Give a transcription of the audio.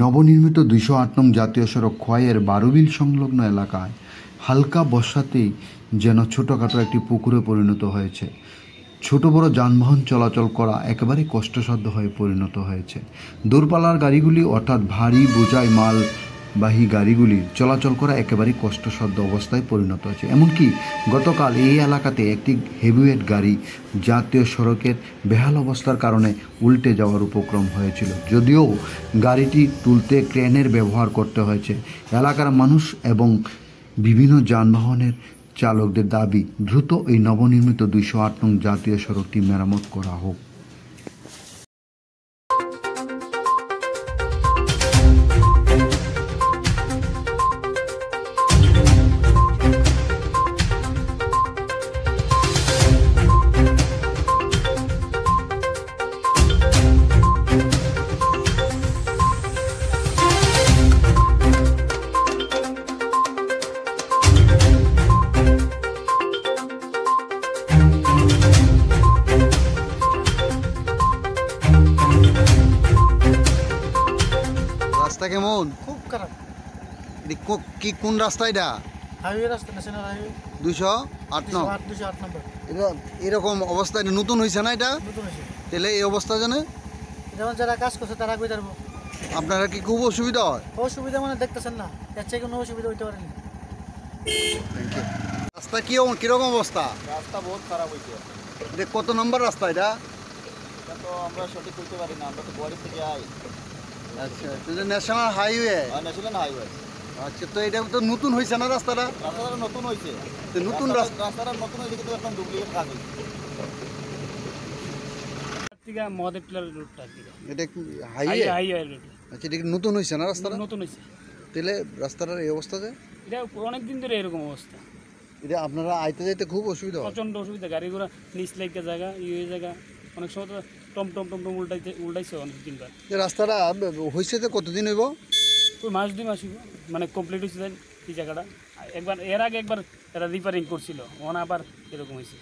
নবনির্মিত ২০৮ নং জাতীয় সড়ক খোয়াইয়ের বারুবিল সংলগ্ন এলাকায় হালকা বর্ষাতেই যেন ছোটোখাটো একটি পুকুরে পরিণত হয়েছে। ছোট বড় যানবাহন চলাচল করা একেবারেই কষ্টসাধ্য হয়ে পরিণত হয়েছে। দূরপাল্লার গাড়িগুলি অর্থাৎ ভারী বোঝাই মালবাহী গাড়িগুলি চলাচল করা একেবারেই কষ্টসাধ্য অবস্থায় পরিণত হয়েছে। এমনকি গতকাল এই এলাকাতে একটি হেভিওয়েট গাড়ি জাতীয় সড়কের বেহাল অবস্থার কারণে উল্টে যাওয়ার উপক্রম হয়েছিল। যদিও গাড়িটি তুলতে ক্রেনের ব্যবহার করতে হয়েছে। এলাকার মানুষ এবং বিভিন্ন যানবাহনের চালকদের দাবি, দ্রুত এই নবনির্মিত ২০৮ নং জাতীয় সড়কটি মেরামত করা হোক। রাস্তা কেমন? খুব খারাপ। কি কোন রাস্তা এটা? হাইওয়ে রাস্তা, ন্যাশনাল হাইওয়ে ২০৮ নং। 208 নম্বর। এটা এরকম অবস্থা নতুন হয়েছে না? এটা নতুন হয়েছে। তাহলে এই অবস্থা জানে যেমন যারা কাজ করছে তারা কই পারবো। আপনারা কি খুব অসুবিধা হয়? অসুবিধা মানে দেখতেছেন না, এর চেয়ে কোনো অসুবিধা হইতে পারেনি। রাস্তা কিরকম অবস্থা? রাস্তা বহুত খারাপ হয়েছে। এটা কত নম্বর রাস্তা এটা? এটা তো আমরা সঠিক করতে পারি না, আমরা তো বড়ি থেকে আই। আচ্ছা, এটা ন্যাশনাল হাইওয়ে। National highway. আচ্ছা, তো এটা তো নতুন হয়েছে না রাস্তাটা? রাস্তাটা নতুন হয়েছে। তো নতুন রাস্তাটা নতুন হয়েছে কিন্তু এখন ডুপ্লিকেট কাজ হয়েছে। মহাদেব টিলার রোডটা এটা হাইওয়ে? Highway road. আচ্ছা, এটা কি নতুন হয়েছে না রাস্তাটা? নতুন হয়েছে। তাহলে রাস্তাটার এই অবস্থা যে? এটা অনেক দিন ধরে এরকম অবস্থা। এটা আপনারা আইতে যাইতে খুব অসুবিধা হয়? প্রচণ্ড অসুবিধা, গাড়ি ঘোড়া নিচ লাইকা জায়গা ইয়ে জায়গা, অনেক সময় তো টম উল্টাইছে অনেক দিনবার। এই রাস্তাটা হয়েছে তো কতদিন হইব? ওই মাস 2 মাস হইব, মানে কমপ্লিট হয়েছে এই জায়গাটা। একবার এর আগে একবার এরা রিপেয়ারিং করছিল, ওখানে আবার এরকম হয়েছে।